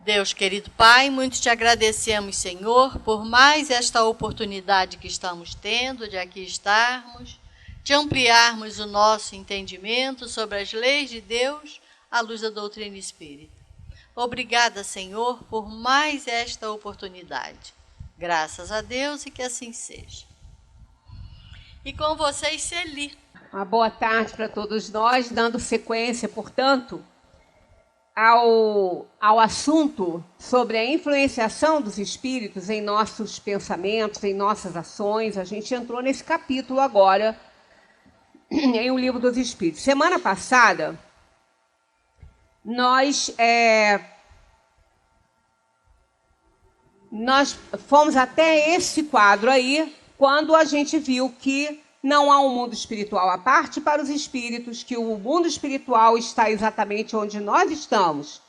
Deus querido Pai, muito te agradecemos, Senhor, por mais esta oportunidade que estamos tendo de aqui estarmos, de ampliarmos o nosso entendimento sobre as leis de Deus à luz da doutrina espírita. Obrigada, Senhor, por mais esta oportunidade. Graças a Deus e que assim seja. E com vocês, Celi. Uma boa tarde para todos nós, dando sequência, portanto, ao assunto sobre a influenciação dos espíritos em nossos pensamentos, em nossas ações. A gente entrou nesse capítulo agora, em O Livro dos Espíritos. Semana passada, nós fomos até esse quadro aí, quando a gente viu que não há um mundo espiritual à parte para os espíritos, que o mundo espiritual está exatamente onde nós estamos.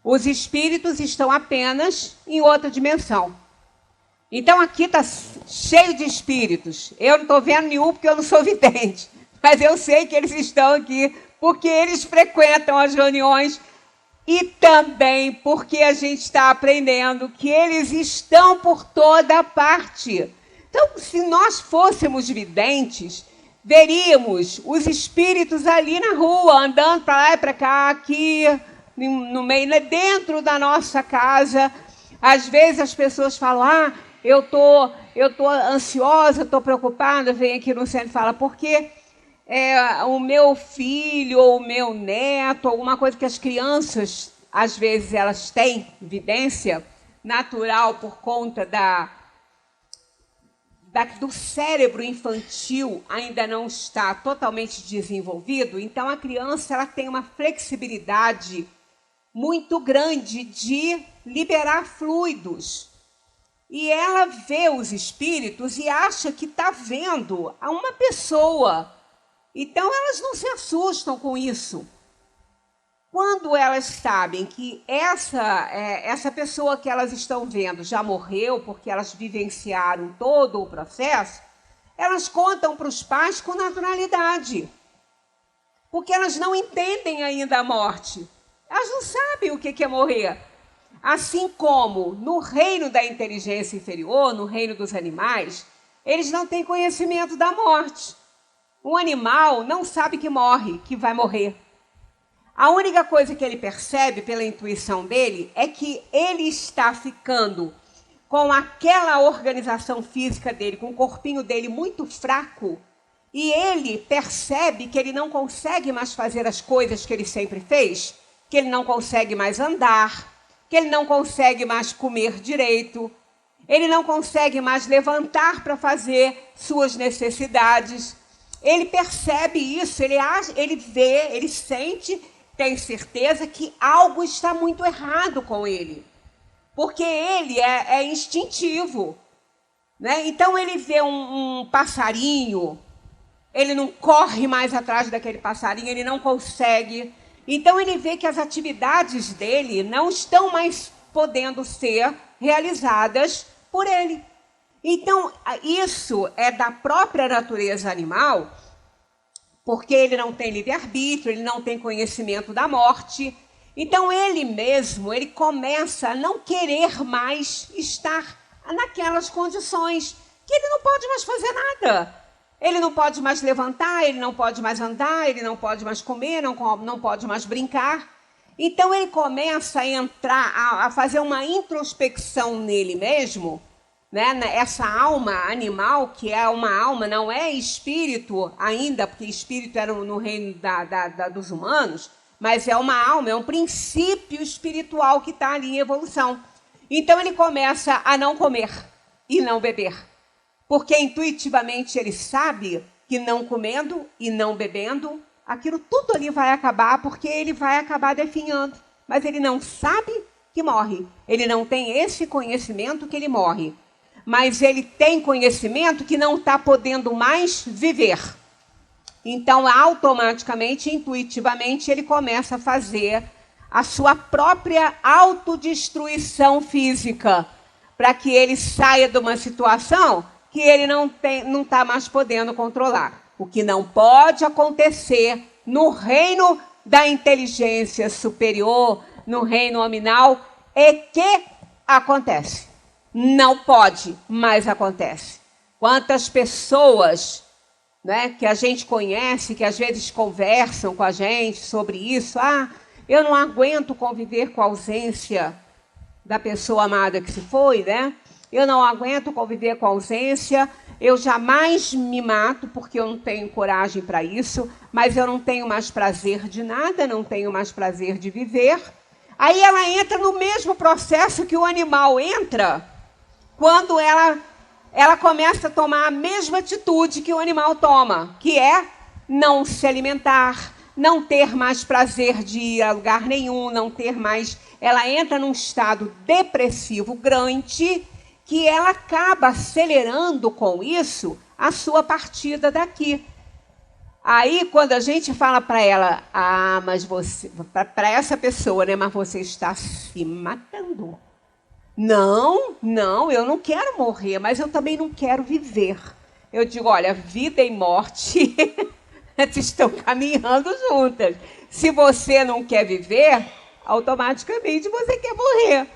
Os espíritos estão apenas em outra dimensão. Então aqui está cheio de espíritos. Eu não estou vendo nenhum porque eu não sou vidente, mas eu sei que eles estão aqui porque eles frequentam as reuniões e também porque a gente está aprendendo que eles estão por toda parte. Então, se nós fôssemos videntes, veríamos os espíritos ali na rua, andando para lá e para cá, aqui, no meio, dentro da nossa casa. Às vezes as pessoas falam, eu tô ansiosa, estou preocupada, vem aqui no centro e fala, porque o meu filho ou o meu neto, alguma coisa que as crianças, às vezes, elas têm evidência natural por conta do cérebro infantil ainda não está totalmente desenvolvido. Então, a criança ela tem uma flexibilidade muito grande de liberar fluidos. E ela vê os espíritos e acha que está vendo a uma pessoa. Então, elas não se assustam com isso. Quando elas sabem que essa pessoa que elas estão vendo já morreu, porque elas vivenciaram todo o processo, elas contam para os pais com naturalidade. Porque elas não entendem ainda a morte. Elas não sabem o que é morrer. Assim como no reino da inteligência inferior, no reino dos animais, eles não têm conhecimento da morte. Um animal não sabe que morre, que vai morrer. A única coisa que ele percebe pela intuição dele é que ele está ficando com aquela organização física dele, com o corpinho dele muito fraco, e ele percebe que ele não consegue mais fazer as coisas que ele sempre fez, que ele não consegue mais andar, que ele não consegue mais comer direito, ele não consegue mais levantar para fazer suas necessidades. Ele percebe isso, ele vê, ele sente, tem certeza que algo está muito errado com ele. Porque ele é instintivo. Né? Então, ele vê um passarinho, ele não corre mais atrás daquele passarinho, ele não consegue. Então, ele vê que as atividades dele não estão mais podendo ser realizadas por ele. Então, isso é da própria natureza animal, porque ele não tem livre-arbítrio, ele não tem conhecimento da morte. Então, ele mesmo, ele começa a não querer mais estar naquelas condições, que ele não pode mais fazer nada. Ele não pode mais levantar, ele não pode mais andar, ele não pode mais comer, não pode mais brincar. Então, ele começa a entrar, a fazer uma introspecção nele mesmo, né? Essa alma animal, que é uma alma, não é espírito ainda, porque espírito era no reino dos humanos, mas é uma alma, é um princípio espiritual que está ali em evolução. Então ele começa a não comer e não beber, porque intuitivamente ele sabe que não comendo e não bebendo, aquilo tudo ali vai acabar, porque ele vai acabar definhando. Mas ele não sabe que morre, ele não tem esse conhecimento que ele morre. Mas ele tem conhecimento que não está podendo mais viver. Então, automaticamente, intuitivamente, ele começa a fazer a sua própria autodestruição física, para que ele saia de uma situação que ele não está mais podendo controlar. O que não pode acontecer no reino da inteligência superior, no reino nominal, E que acontece. Não pode, mas acontece. Quantas pessoas, né, que a gente conhece, que às vezes conversam com a gente sobre isso. Ah, eu não aguento conviver com a ausência da pessoa amada que se foi, né? Eu não aguento conviver com a ausência, eu jamais me mato porque eu não tenho coragem para isso, mas eu não tenho mais prazer de nada, não tenho mais prazer de viver. Aí ela entra no mesmo processo que o animal entra quando ela começa a tomar a mesma atitude que o animal toma, que é não se alimentar, não ter mais prazer de ir a lugar nenhum, não ter mais... Ela entra num estado depressivo grande que ela acaba acelerando com isso a sua partida daqui. Aí, quando a gente fala para ela, ah, mas você... Para essa pessoa, né? Mas você está se matando. Não, eu não quero morrer, mas eu também não quero viver. Eu digo, olha, vida e morte estão caminhando juntas. Se você não quer viver, automaticamente você quer morrer.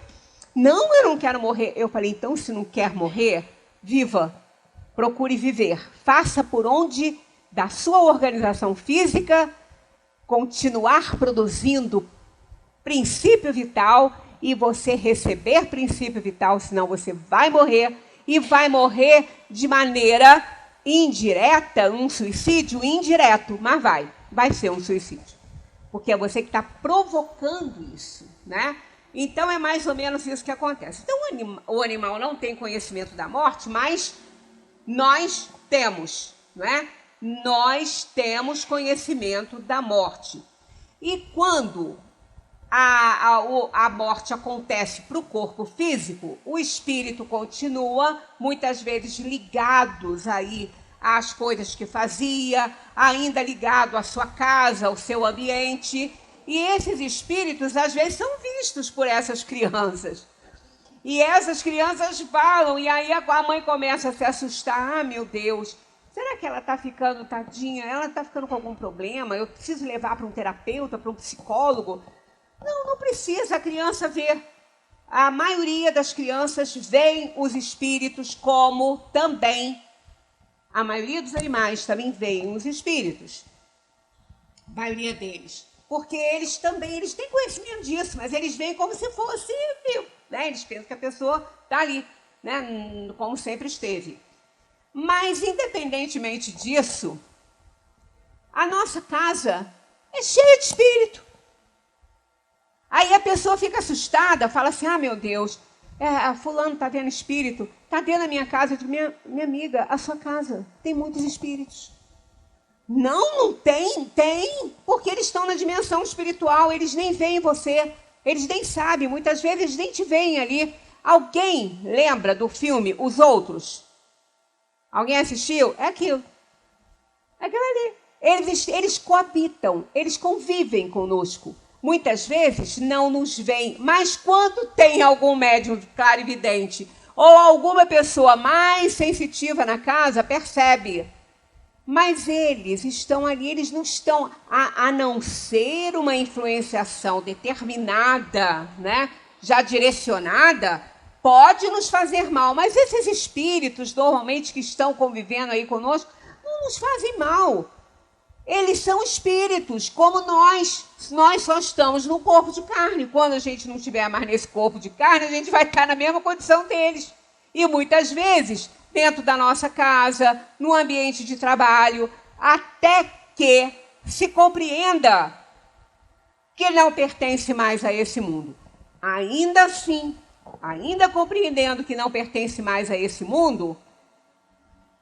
Não, eu não quero morrer. Eu falei, então, se não quer morrer, viva. Procure viver. Faça por onde, da sua organização física, continuar produzindo princípio vital e você receber princípio vital, senão você vai morrer e vai morrer de maneira indireta, um suicídio indireto, mas vai ser um suicídio. Porque é você que está provocando isso, né? Então, é mais ou menos isso que acontece. Então, o animal não tem conhecimento da morte, mas nós temos, não é? Nós temos conhecimento da morte. E quando a morte acontece para o corpo físico, o espírito continua, muitas vezes ligados aí às coisas que fazia, ainda ligado à sua casa, ao seu ambiente. E esses espíritos, às vezes, são vistos por essas crianças. E essas crianças falam, e aí a mãe começa a se assustar. Ah, meu Deus, será que ela está ficando, tadinha? Ela está ficando com algum problema? Eu preciso levar para um terapeuta, para um psicólogo? Não precisa. A criança vê. A maioria das crianças veem os espíritos como também. A maioria dos animais também veem os espíritos. A maioria deles. Porque eles têm conhecimento disso, mas eles veem como se fosse vivo, né? Eles pensam que a pessoa está ali, né? Como sempre esteve. Mas, independentemente disso, a nossa casa é cheia de espírito. Aí a pessoa fica assustada, fala assim, ah, meu Deus, fulano está vendo espírito, está dentro da minha casa. Eu digo, minha amiga, a sua casa tem muitos espíritos. Não tem, porque eles estão na dimensão espiritual, eles nem veem você, eles nem sabem, muitas vezes eles nem te veem ali. Alguém lembra do filme Os Outros? Alguém assistiu? É aquilo. É aquilo ali. Eles coabitam, eles convivem conosco. Muitas vezes não nos veem, mas quando tem algum médium clarividente ou alguma pessoa mais sensitiva na casa, percebe. Mas eles estão ali, eles não estão, a não ser uma influenciação determinada, né, já direcionada, pode nos fazer mal. Mas esses espíritos, normalmente, que estão convivendo aí conosco, não nos fazem mal. Eles são espíritos, como nós. Nós só estamos no corpo de carne. Quando a gente não estiver mais nesse corpo de carne, a gente vai estar na mesma condição deles. E muitas vezes, dentro da nossa casa, no ambiente de trabalho, até que se compreenda que não pertence mais a esse mundo. Ainda assim, ainda compreendendo que não pertence mais a esse mundo,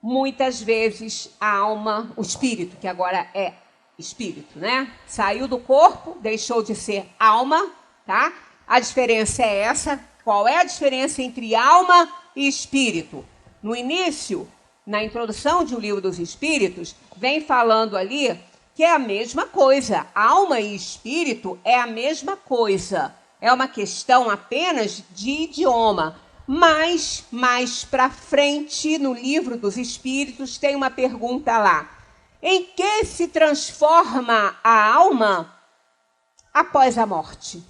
muitas vezes a alma, o espírito, que agora é espírito, né? Saiu do corpo, deixou de ser alma, tá? A diferença é essa. Qual é a diferença entre alma e espírito? No início, na introdução de O Livro dos Espíritos, vem falando ali que é a mesma coisa. Alma e espírito é a mesma coisa. É uma questão apenas de idioma. Mas, mais para frente, no Livro dos Espíritos, tem uma pergunta lá. Em que se transforma a alma após a morte?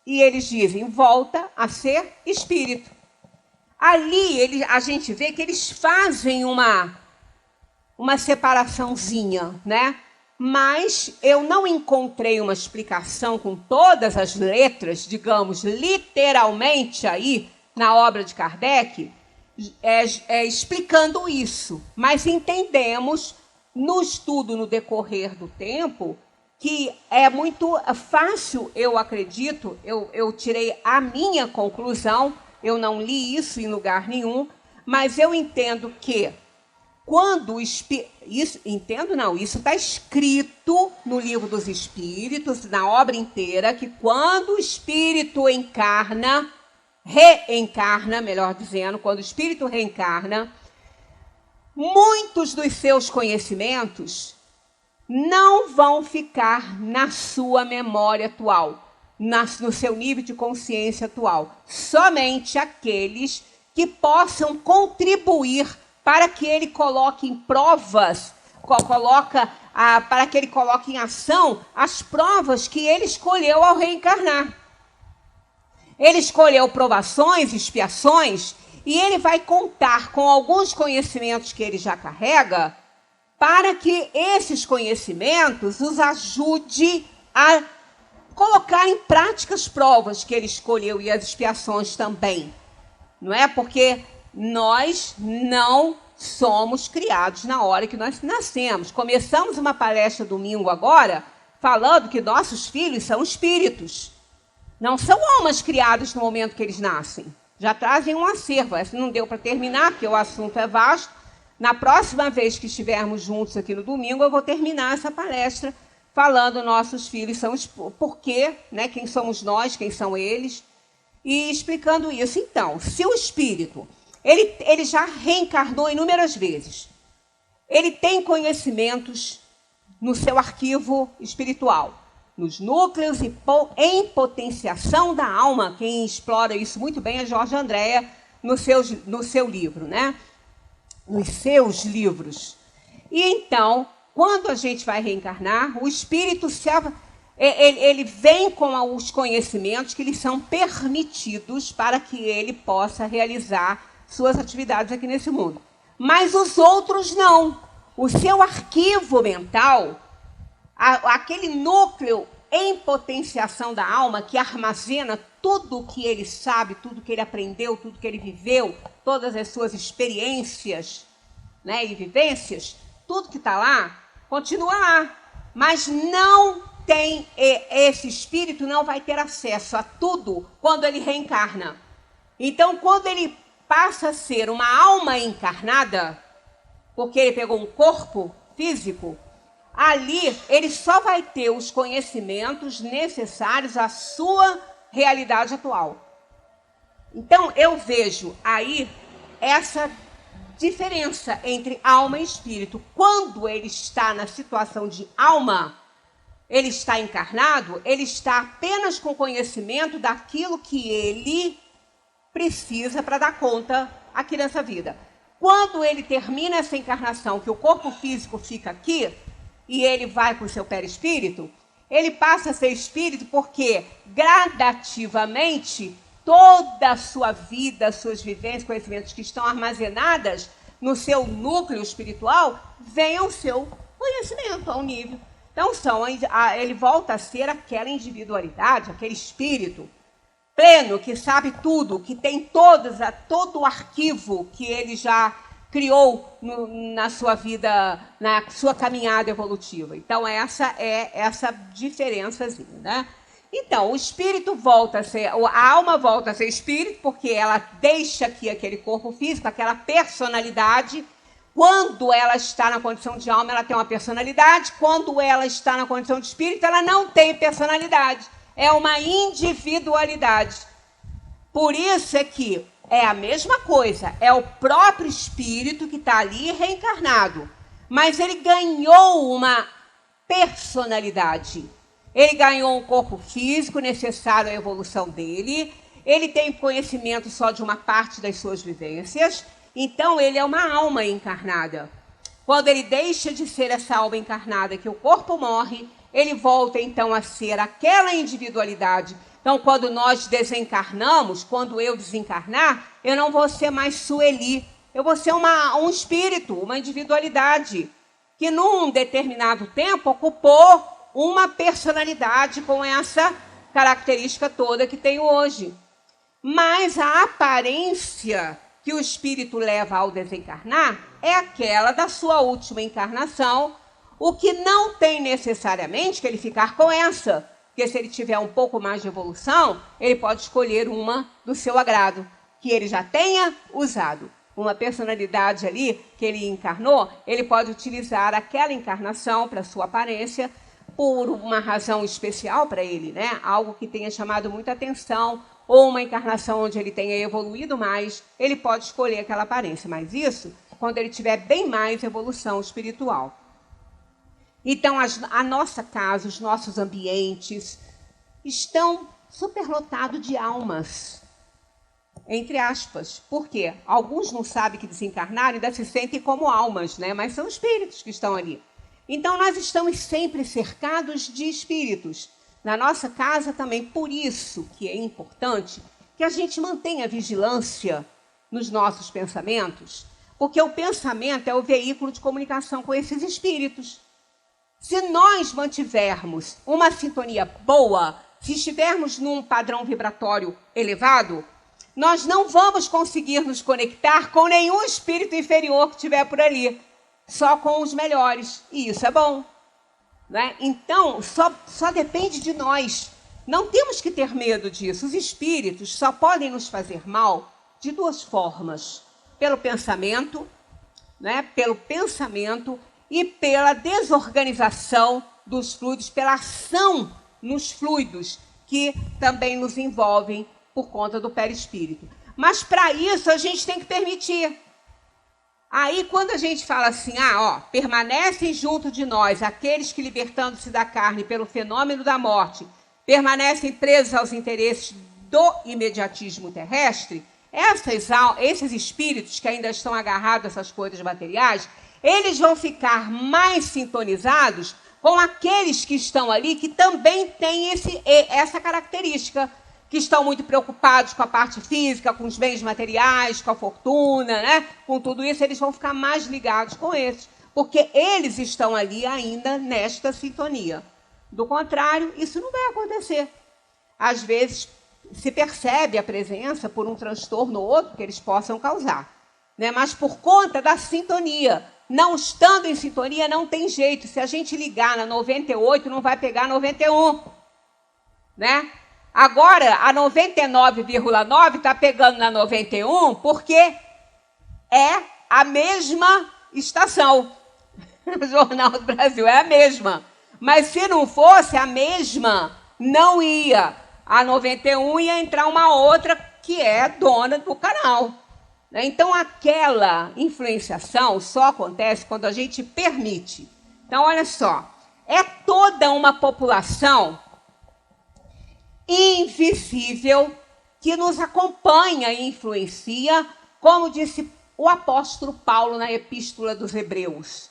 e eles dizem, volta a ser espírito. Ali a gente vê que eles fazem uma separaçãozinha, né? Mas eu não encontrei uma explicação com todas as letras, digamos, literalmente aí, na obra de Kardec, explicando isso. Mas entendemos, no estudo, no decorrer do tempo, que é muito fácil, eu acredito, eu tirei a minha conclusão, eu não li isso em lugar nenhum, mas eu entendo que quando o Espírito... Isso está escrito no Livro dos Espíritos, na obra inteira, que quando o Espírito reencarna, melhor dizendo, quando o Espírito reencarna, muitos dos seus conhecimentos não vão ficar na sua memória atual, no seu nível de consciência atual. Somente aqueles que possam contribuir para que ele coloque em provas, para que ele coloque em ação as provas que ele escolheu ao reencarnar. Ele escolheu provações, expiações, e ele vai contar com alguns conhecimentos que ele já carrega, para que esses conhecimentos os ajude a colocar em prática as provas que ele escolheu e as expiações também. Não é? Porque nós não somos criados na hora que nós nascemos. Começamos uma palestra domingo agora, falando que nossos filhos são espíritos. Não são almas criadas no momento que eles nascem. Já trazem um acervo. Essa não deu para terminar, porque o assunto é vasto. Na próxima vez que estivermos juntos aqui no domingo, eu vou terminar essa palestra falando nossos filhos são por quê, né? Quem somos nós, quem são eles, e explicando isso. Então, se o espírito ele já reencarnou inúmeras vezes, ele tem conhecimentos no seu arquivo espiritual, nos núcleos e em potenciação da alma. Quem explora isso muito bem é Jorge Andréa no seu livro, né? Nos seus livros. E então, quando a gente vai reencarnar, o espírito ele vem com os conhecimentos que lhe são permitidos para que ele possa realizar suas atividades aqui nesse mundo. Mas os outros não. O seu arquivo mental, aquele núcleo em potenciação da alma que armazena tudo o que ele sabe, tudo que ele aprendeu, tudo que ele viveu, todas as suas experiências, né, e vivências, tudo que está lá, continua lá. Mas não tem, esse espírito não vai ter acesso a tudo quando ele reencarna. Então, quando ele passa a ser uma alma encarnada, porque ele pegou um corpo físico, ali ele só vai ter os conhecimentos necessários à sua realidade atual. Então, eu vejo aí essa diferença entre alma e espírito. Quando ele está na situação de alma, ele está encarnado, ele está apenas com conhecimento daquilo que ele precisa para dar conta aqui nessa vida. Quando ele termina essa encarnação, que o corpo físico fica aqui, e ele vai para o seu perispírito, ele passa a ser espírito porque, gradativamente, toda a sua vida, suas vivências, conhecimentos que estão armazenadas no seu núcleo espiritual, vem ao seu conhecimento, ao nível. Então, ele volta a ser aquela individualidade, aquele espírito pleno, que sabe tudo, que tem todo o arquivo que ele já criou na sua vida, na sua caminhada evolutiva. Então, essa é essa diferençazinha, né? Então, o espírito volta a ser, a alma volta a ser espírito, porque ela deixa aqui aquele corpo físico, aquela personalidade. Quando ela está na condição de alma, ela tem uma personalidade. Quando ela está na condição de espírito, ela não tem personalidade. É uma individualidade. Por isso é que é a mesma coisa, é o próprio espírito que está ali reencarnado, mas ele ganhou uma personalidade. Ele ganhou um corpo físico necessário à evolução dele, ele tem conhecimento só de uma parte das suas vivências, então ele é uma alma encarnada. Quando ele deixa de ser essa alma encarnada, que o corpo morre, ele volta então a ser aquela individualidade Então, quando nós desencarnamos, quando eu desencarnar, eu não vou ser mais Sueli. Eu vou ser um espírito, uma individualidade, que num determinado tempo ocupou uma personalidade com essa característica toda que tenho hoje. Mas a aparência que o espírito leva ao desencarnar é aquela da sua última encarnação, o que não tem necessariamente que ele ficar com essa, porque se ele tiver um pouco mais de evolução, ele pode escolher uma do seu agrado, que ele já tenha usado. Uma personalidade ali que ele encarnou, ele pode utilizar aquela encarnação para sua aparência por uma razão especial para ele, né? Algo que tenha chamado muita atenção, ou uma encarnação onde ele tenha evoluído mais, ele pode escolher aquela aparência. Mas isso quando ele tiver bem mais evolução espiritual. Então, a nossa casa, os nossos ambientes estão superlotados de almas. Entre aspas. Por quê? Alguns não sabem que desencarnaram e ainda se sentem como almas, né? Mas são espíritos que estão ali. Então, nós estamos sempre cercados de espíritos. Na nossa casa também, por isso que é importante que a gente mantenha vigilância nos nossos pensamentos, porque o pensamento é o veículo de comunicação com esses espíritos. Se nós mantivermos uma sintonia boa, se estivermos num padrão vibratório elevado, nós não vamos conseguir nos conectar com nenhum espírito inferior que estiver por ali, só com os melhores. E isso é bom, né? Então, só depende de nós. Não temos que ter medo disso. Os espíritos só podem nos fazer mal de duas formas. Pelo pensamento, né? Pelo pensamento e pela desorganização dos fluidos, pela ação nos fluidos, que também nos envolvem por conta do perispírito. Mas para isso a gente tem que permitir. Aí quando a gente fala assim, permanecem junto de nós aqueles que, libertando-se da carne pelo fenômeno da morte, permanecem presos aos interesses do imediatismo terrestre, esses espíritos que ainda estão agarrados a essas coisas materiais, eles vão ficar mais sintonizados com aqueles que estão ali, que também têm essa característica, que estão muito preocupados com a parte física, com os bens materiais, com a fortuna, né? Com tudo isso, eles vão ficar mais ligados com esses, porque eles estão ali ainda nesta sintonia. Do contrário, isso não vai acontecer. Às vezes, se percebe a presença por um transtorno ou outro que eles possam causar, né? Mas por conta da sintonia. Não estando em sintonia, não tem jeito. Se a gente ligar na 98, não vai pegar 91, né? Agora, a 99,9 está pegando na 91 porque é a mesma estação. O Jornal do Brasil é a mesma. Mas se não fosse a mesma, não ia. A 91 ia entrar uma outra que é dona do canal. Então, aquela influenciação só acontece quando a gente permite. Então, olha só, é toda uma população invisível que nos acompanha e influencia, como disse o apóstolo Paulo na Epístola dos Hebreus,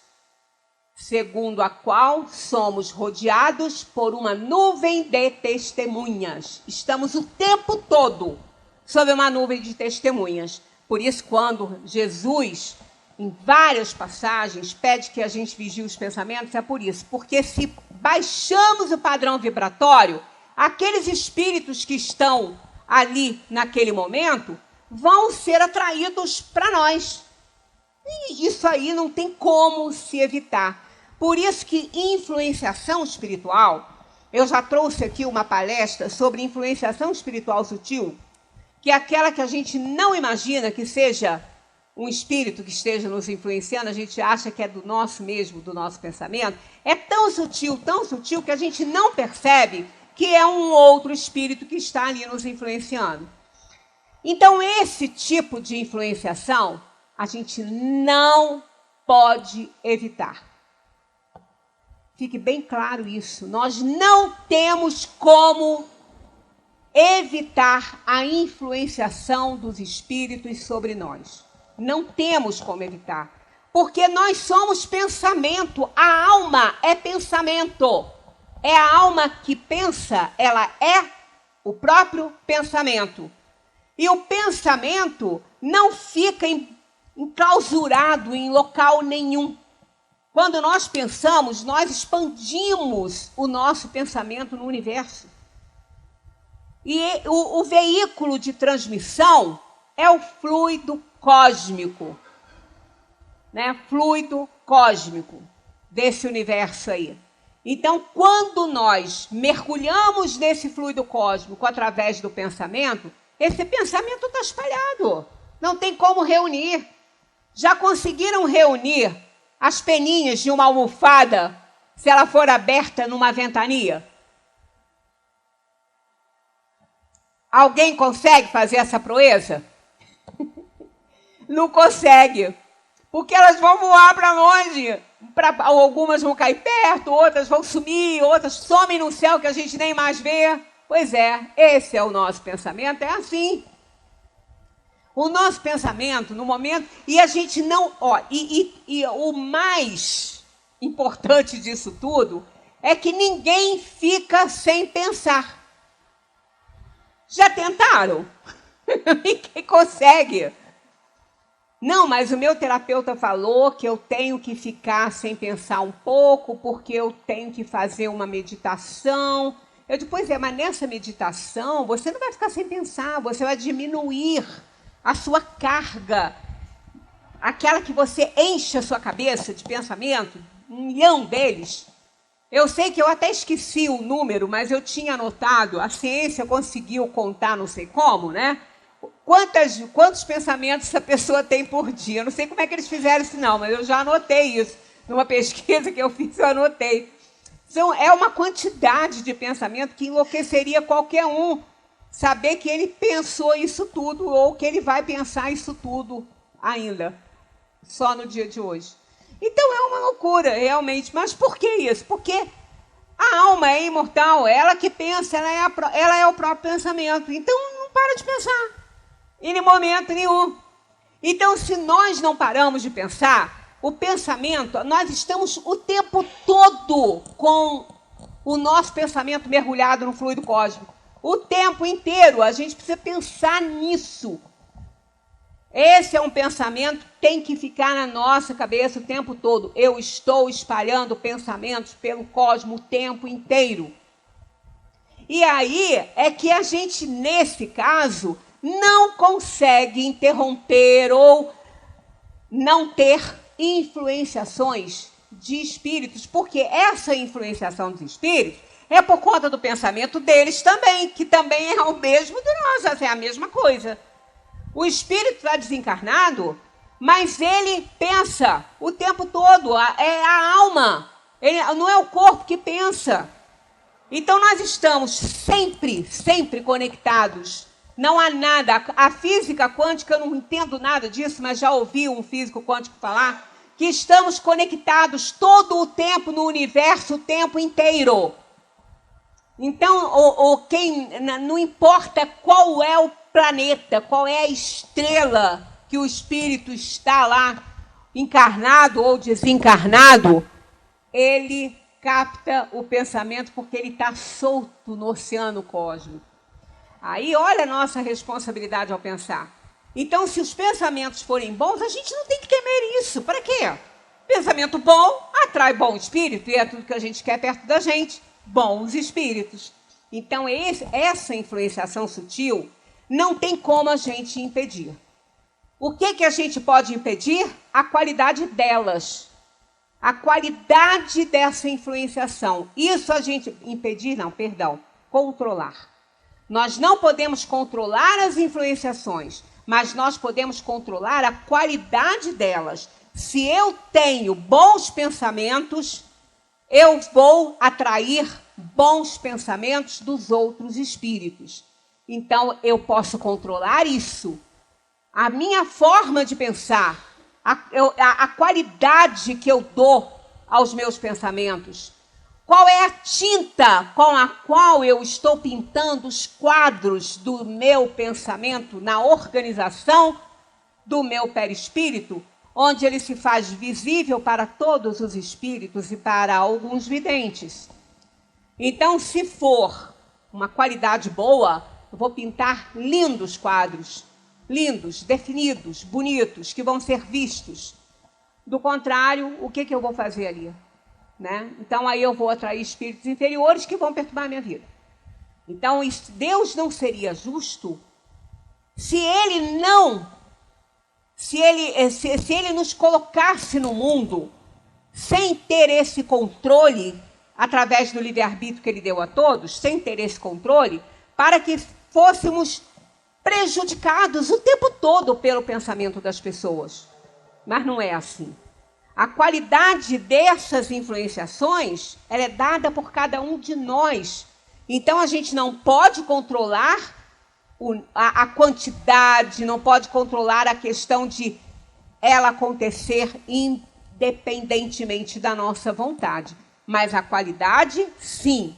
segundo a qual somos rodeados por uma nuvem de testemunhas. Estamos o tempo todo sob uma nuvem de testemunhas. Por isso, quando Jesus, em várias passagens, pede que a gente vigie os pensamentos, é por isso. Porque se baixamos o padrão vibratório, aqueles espíritos que estão ali naquele momento vão ser atraídos para nós. E isso aí não tem como se evitar. Por isso que influenciação espiritual, eu já trouxe aqui uma palestra sobre influenciação espiritual sutil, que é aquela que a gente não imagina que seja um espírito que esteja nos influenciando, a gente acha que é do nosso mesmo, do nosso pensamento. É tão sutil que a gente não percebe que é um outro espírito que está ali nos influenciando. Então, esse tipo de influenciação, a gente não pode evitar. Fique bem claro isso. Nós não temos como evitar a influenciação dos espíritos sobre nós. Não temos como evitar. Porque nós somos pensamento. A alma é pensamento. É a alma que pensa, ela é O próprio pensamento. E o pensamento não fica enclausurado em local nenhum. Quando nós pensamos, nós expandimos o nosso pensamento no universo. E o veículo de transmissão é o fluido cósmico, né? Fluido cósmico desse universo aí. Então, quando nós mergulhamos nesse fluido cósmico através do pensamento, esse pensamento está espalhado. Não tem como reunir. Já conseguiram reunir as peninhas de uma almofada se ela for aberta numa ventania? Alguém consegue fazer essa proeza? Não consegue. Porque elas vão voar para longe. Algumas vão cair perto, outras vão sumir, outras somem no céu que a gente nem mais vê. Pois é, esse é o nosso pensamento, é assim. O nosso pensamento, no momento... E a gente não... E o mais importante disso tudo é que ninguém fica sem pensar. Já tentaram? Ninguém consegue. Não, mas o meu terapeuta falou que eu tenho que ficar sem pensar um pouco, porque eu tenho que fazer uma meditação. Eu digo, pois é, mas nessa meditação você não vai ficar sem pensar, você vai diminuir a sua carga, aquela que você enche a sua cabeça de pensamento, 1 milhão deles. Eu sei que eu até esqueci o número, mas eu tinha anotado, a ciência conseguiu contar, não sei como, né? Quantos pensamentos essa pessoa tem por dia? Eu não sei como é que eles fizeram isso não, mas eu já anotei isso. Numa pesquisa que eu fiz, eu anotei. Então, é uma quantidade de pensamento que enlouqueceria qualquer um. Saber que ele pensou isso tudo ou que ele vai pensar isso tudo ainda, só no dia de hoje. Então, é uma loucura, realmente. Mas por que isso? Porque a alma é imortal, ela que pensa, ela é o próprio pensamento. Então, não para de pensar, em momento nenhum. Então, se nós não paramos de pensar, o pensamento, nós estamos o tempo todo com o nosso pensamento mergulhado no fluido cósmico. O tempo inteiro, a gente precisa pensar nisso. Esse é um pensamento que tem que ficar na nossa cabeça o tempo todo. Eu estou espalhando pensamentos pelo cosmos o tempo inteiro. E aí é que a gente, nesse caso, não consegue interromper ou não ter influenciações de espíritos, porque essa influenciação dos espíritos é por conta do pensamento deles também, que também é o mesmo do nosso, é a mesma coisa. O espírito está desencarnado, mas ele pensa o tempo todo, é a alma, não é o corpo que pensa. Então nós estamos sempre conectados. Não há nada, a física quântica, eu não entendo nada disso, mas já ouvi um físico quântico falar que estamos conectados todo o tempo no universo, o tempo inteiro. Então, não importa qual é o planeta, qual é a estrela que o espírito está lá, encarnado ou desencarnado, ele capta o pensamento porque ele está solto no oceano cósmico. Aí, olha a nossa responsabilidade ao pensar. Então, se os pensamentos forem bons, a gente não tem que temer isso. Para quê? Pensamento bom atrai bom espírito, e é tudo que a gente quer perto da gente. Bons espíritos. Então, essa influenciação sutil não tem como a gente impedir. O que a gente pode impedir? A qualidade delas. A qualidade dessa influenciação. Isso a gente impedir, não, perdão, controlar. Nós não podemos controlar as influenciações, mas nós podemos controlar a qualidade delas. Se eu tenho bons pensamentos, eu vou atrair bons pensamentos dos outros espíritos. Então, eu posso controlar isso. A minha forma de pensar, a qualidade que eu dou aos meus pensamentos. Qual é a tinta com a qual eu estou pintando os quadros do meu pensamento na organização do meu perispírito, onde ele se faz visível para todos os espíritos e para alguns videntes. Então, se for uma qualidade boa, eu vou pintar lindos quadros, lindos, definidos, bonitos, que vão ser vistos. Do contrário, o que eu vou fazer ali? Né? Então, aí eu vou atrair espíritos inferiores que vão perturbar a minha vida. Então, Deus não seria justo se ele nos colocasse no mundo sem ter esse controle, através do livre-arbítrio que ele deu a todos, sem ter esse controle, para que fôssemos prejudicados o tempo todo pelo pensamento das pessoas. Mas não é assim. A qualidade dessas influenciações, ela é dada por cada um de nós. Então, a gente não pode controlar a quantidade, não pode controlar a questão de ela acontecer independentemente da nossa vontade. Mas a qualidade, sim.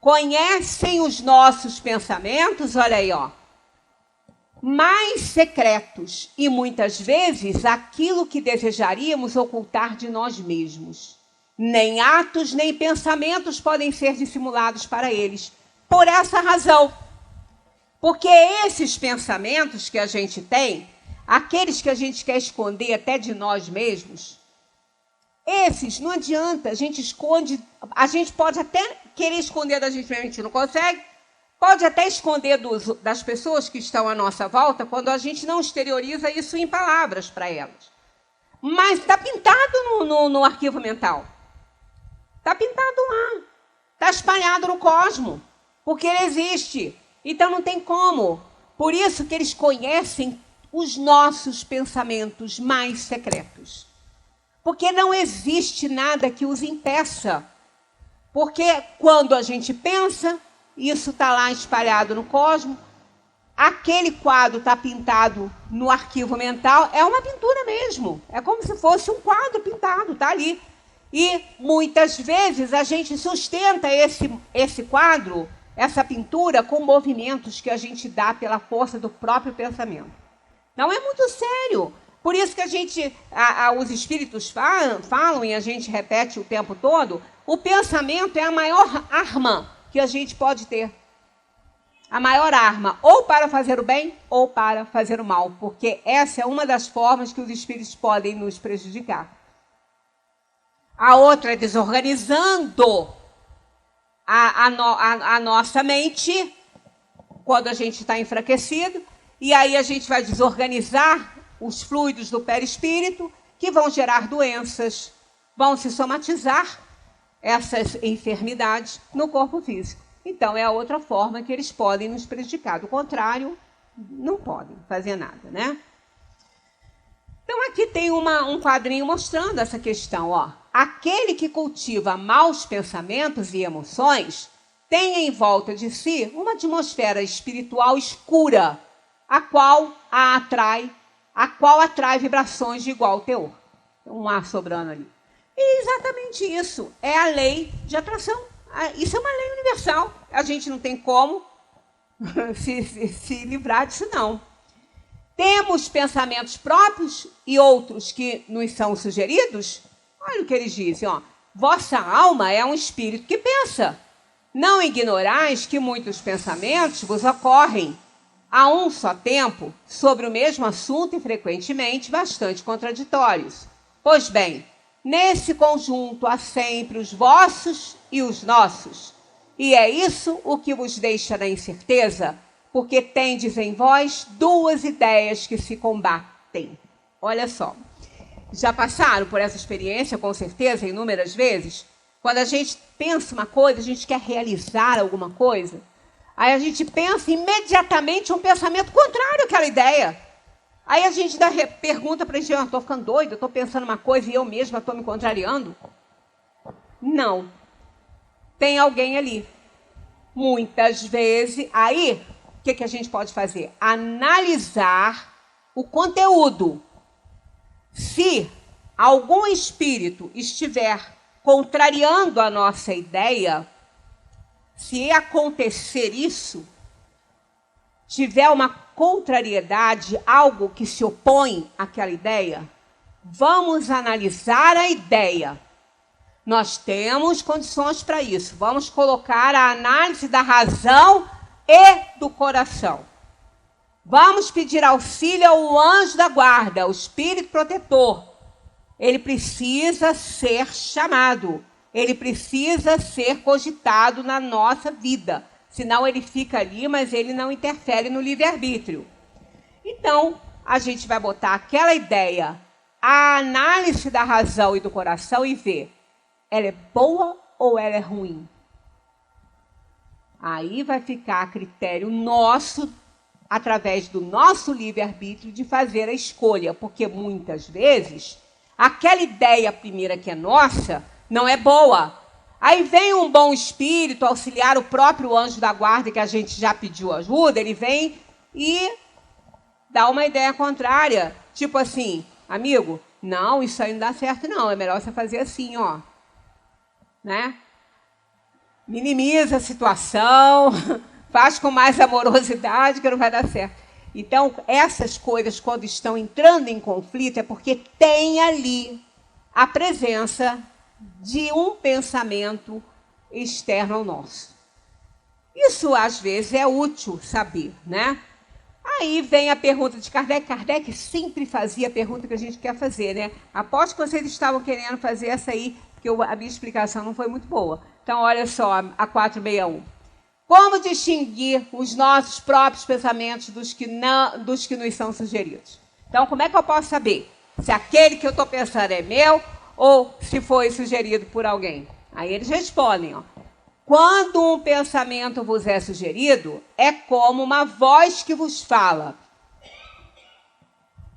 Conhecem os nossos pensamentos, olha aí, ó, mais secretos e muitas vezes aquilo que desejaríamos ocultar de nós mesmos. Nem atos, nem pensamentos podem ser dissimulados para eles. Por essa razão. Porque esses pensamentos que a gente tem, aqueles que a gente quer esconder até de nós mesmos, esses não adianta, a gente esconde, a gente pode até querer esconder da gente mesmo, a gente não consegue, pode até esconder das pessoas que estão à nossa volta quando a gente não exterioriza isso em palavras para elas. Mas está pintado no arquivo mental. Está pintado lá. Está espalhado no cosmos. Porque ele existe. Então não tem como. Por isso que eles conhecem os nossos pensamentos mais secretos. Porque não existe nada que os impeça. Porque quando a gente pensa, isso está lá espalhado no cosmos, aquele quadro está pintado no arquivo mental, é uma pintura mesmo. É como se fosse um quadro pintado, está ali. E muitas vezes a gente sustenta esse quadro, essa pintura, com movimentos que a gente dá pela força do próprio pensamento. Não é muito sério. Por isso que os espíritos falam e a gente repete o tempo todo, o pensamento é a maior arma que a gente pode ter. A maior arma, ou para fazer o bem, ou para fazer o mal. Porque essa é uma das formas que os espíritos podem nos prejudicar. A outra é desorganizando a nossa mente, quando a gente está enfraquecido, e aí a gente vai desorganizar os fluidos do perispírito, que vão gerar doenças, vão se somatizar essas enfermidades no corpo físico. Então, é a outra forma que eles podem nos prejudicar. Do contrário, não podem fazer nada, né? Então, aqui tem um quadrinho mostrando essa questão, ó. Aquele que cultiva maus pensamentos e emoções tem em volta de si uma atmosfera espiritual escura, a qual atrai vibrações de igual teor. Um ar sobrando ali. E exatamente isso é a lei de atração. Isso é uma lei universal. A gente não tem como se livrar disso, não. Temos pensamentos próprios e outros que nos são sugeridos. Olha o que eles dizem, ó. Vossa alma é um espírito que pensa. Não ignorais que muitos pensamentos vos ocorrem a um só tempo sobre o mesmo assunto e frequentemente bastante contraditórios. Pois bem, nesse conjunto há sempre os vossos e os nossos. E é isso o que vos deixa na incerteza, porque tendes em vós duas ideias que se combatem. Olha só. Já passaram por essa experiência, com certeza, inúmeras vezes? Quando a gente pensa uma coisa, a gente quer realizar alguma coisa, aí a gente pensa imediatamente um pensamento contrário àquela ideia. Aí a gente pergunta para a gente, eu estou ficando doido, eu estou pensando uma coisa e eu mesma estou me contrariando? Não. Tem alguém ali. Muitas vezes, aí, o que a gente pode fazer? Analisar o conteúdo. Se algum espírito estiver contrariando a nossa ideia, se acontecer isso, tiver uma contrariedade, algo que se opõe àquela ideia, vamos analisar a ideia. Nós temos condições para isso. Vamos colocar a análise da razão e do coração. Vamos pedir auxílio ao anjo da guarda, o espírito protetor. Ele precisa ser chamado. Ele precisa ser cogitado na nossa vida. Senão ele fica ali, mas ele não interfere no livre-arbítrio. Então, a gente vai botar aquela ideia, a análise da razão e do coração e ver, ela é boa ou ela é ruim? Aí vai ficar a critério nosso, através do nosso livre-arbítrio, de fazer a escolha. Porque muitas vezes, aquela ideia primeira que é nossa, não é boa. Aí vem um bom espírito auxiliar o próprio anjo da guarda, que a gente já pediu ajuda, ele vem e dá uma ideia contrária. Tipo assim, amigo, não, isso aí não dá certo não, é melhor você fazer assim, ó. Né? Minimiza a situação, faz com mais amorosidade que não vai dar certo. Então, essas coisas, quando estão entrando em conflito, é porque tem ali a presença de um pensamento externo ao nosso. Isso, às vezes, é útil saber, né? Aí vem a pergunta de Kardec. Kardec sempre fazia a pergunta que a gente quer fazer, né? Aposto que vocês estavam querendo fazer essa aí, porque a minha explicação não foi muito boa. Então, olha só, a 461. Como distinguir os nossos próprios pensamentos dos que nos são sugeridos? Então, como é que eu posso saber se aquele que eu estou pensando é meu ou se foi sugerido por alguém? Aí eles respondem, ó. Quando um pensamento vos é sugerido, é como uma voz que vos fala.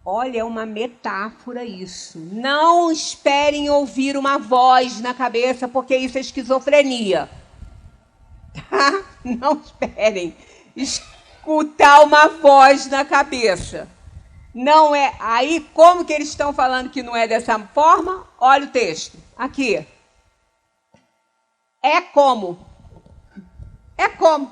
Olha, é uma metáfora isso. Não esperem ouvir uma voz na cabeça, porque isso é esquizofrenia. Tá? Não esperem escutar uma voz na cabeça. Não é. Aí, como que eles estão falando que não é dessa forma? Olha o texto. Aqui. É como. É como.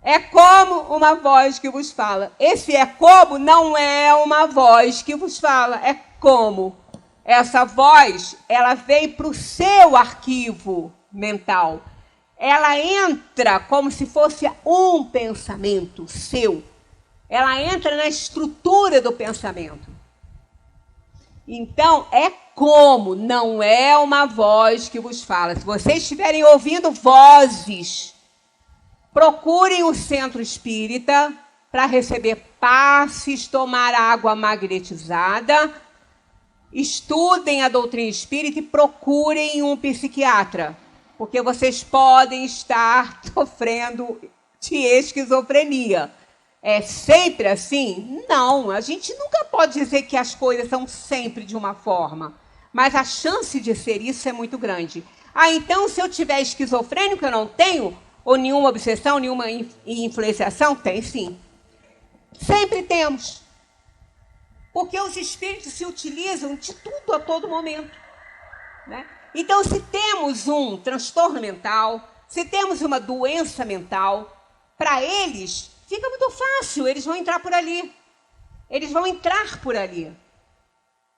É como uma voz que vos fala. Esse é como não é uma voz que vos fala. É como. Essa voz, ela vem para o seu arquivo mental. Ela entra como se fosse um pensamento seu. Ela entra na estrutura do pensamento. Então, é como, não é uma voz que vos fala. Se vocês estiverem ouvindo vozes, procurem o centro espírita para receber passes, tomar água magnetizada, estudem a doutrina espírita e procurem um psiquiatra, porque vocês podem estar sofrendo de esquizofrenia. É sempre assim? Não, a gente nunca pode dizer que as coisas são sempre de uma forma, mas a chance de ser isso é muito grande. Ah, então se eu tiver esquizofrênico, eu não tenho? Ou nenhuma obsessão, nenhuma influenciação? Tem sim. Sempre temos. Porque os espíritos se utilizam de tudo a todo momento. Né? Então, se temos um transtorno mental, se temos uma doença mental, para eles fica muito fácil, eles vão entrar por ali. Eles vão entrar por ali.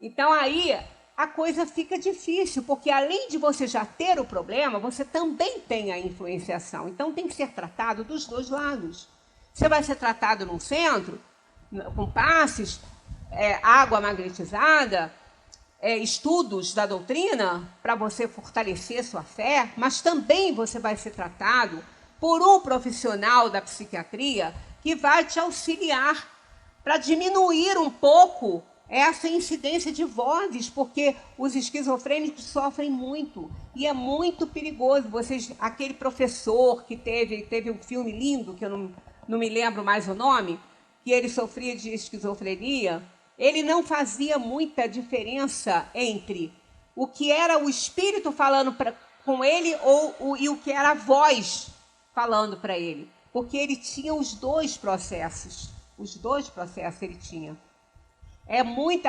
Então, aí a coisa fica difícil, porque além de você já ter o problema, você também tem a influenciação. Então, tem que ser tratado dos dois lados. Você vai ser tratado num centro, com passes, água magnetizada, estudos da doutrina, para você fortalecer sua fé, mas também você vai ser tratado por um profissional da psiquiatria que vai te auxiliar para diminuir um pouco essa incidência de vozes, porque os esquizofrênicos sofrem muito e é muito perigoso. Aquele professor que teve um filme lindo, que eu não me lembro mais o nome, que ele sofria de esquizofrenia, ele não fazia muita diferença entre o que era o espírito falando com ele e o que era a voz falando para ele, porque ele tinha os dois processos. Os dois processos ele tinha.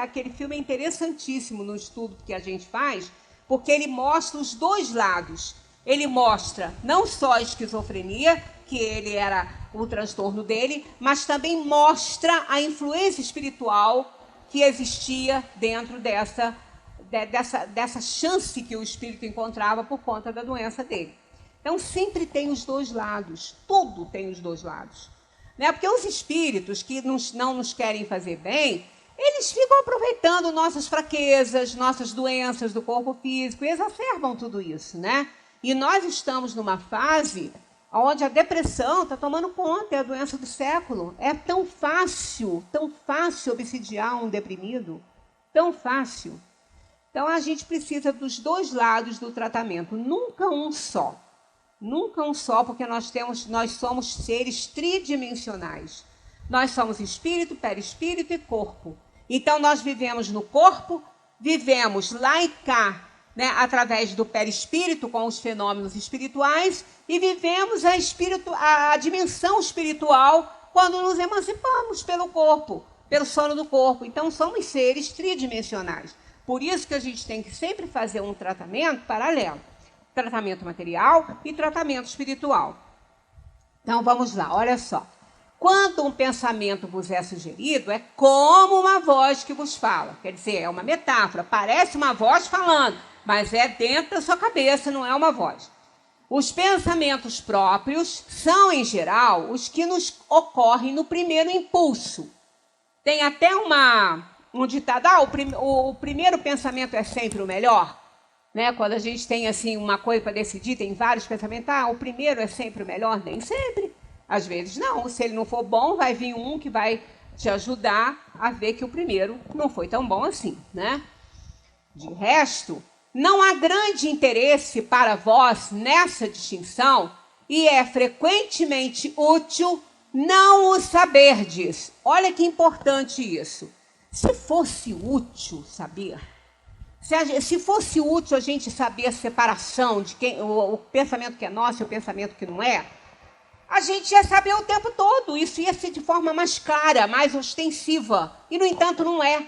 Aquele filme é interessantíssimo no estudo que a gente faz, porque ele mostra os dois lados. Ele mostra não só a esquizofrenia, que ele era o transtorno dele, mas também mostra a influência espiritual que existia dentro dessa chance que o espírito encontrava por conta da doença dele. Então, sempre tem os dois lados, tudo tem os dois lados. Né? Porque os espíritos que não nos querem fazer bem, eles ficam aproveitando nossas fraquezas, nossas doenças do corpo físico e exacerbam tudo isso, né? E nós estamos numa fase onde a depressão está tomando conta, é a doença do século. É tão fácil obsidiar um deprimido, tão fácil. Então, a gente precisa dos dois lados do tratamento, nunca um só. Nunca um só, porque nós somos seres tridimensionais. Nós somos espírito, perispírito e corpo. Então, nós vivemos no corpo, vivemos lá e cá, né, através do perispírito, com os fenômenos espirituais, e vivemos a dimensão espiritual quando nos emancipamos pelo corpo, pelo sono do corpo. Então, somos seres tridimensionais. Por isso que a gente tem que sempre fazer um tratamento paralelo. Tratamento material e tratamento espiritual. Então, vamos lá, olha só. Quando um pensamento vos é sugerido, é como uma voz que vos fala. Quer dizer, é uma metáfora. Parece uma voz falando, mas é dentro da sua cabeça, não é uma voz. Os pensamentos próprios são, em geral, os que nos ocorrem no primeiro impulso. Tem até um ditado, o primeiro pensamento é sempre o melhor. Né? Quando a gente tem assim, uma coisa para decidir, tem vários pensamentos, o primeiro é sempre o melhor? Nem sempre. Às vezes não, se ele não for bom, vai vir um que vai te ajudar a ver que o primeiro não foi tão bom assim, né? De resto, não há grande interesse para vós nessa distinção e é frequentemente útil não o saberdes. Olha que importante isso. Se fosse útil saber, se fosse útil a gente saber a separação de o pensamento que é nosso e o pensamento que não é, a gente ia saber o tempo todo. Isso ia ser de forma mais clara, mais ostensiva. E, no entanto, não é.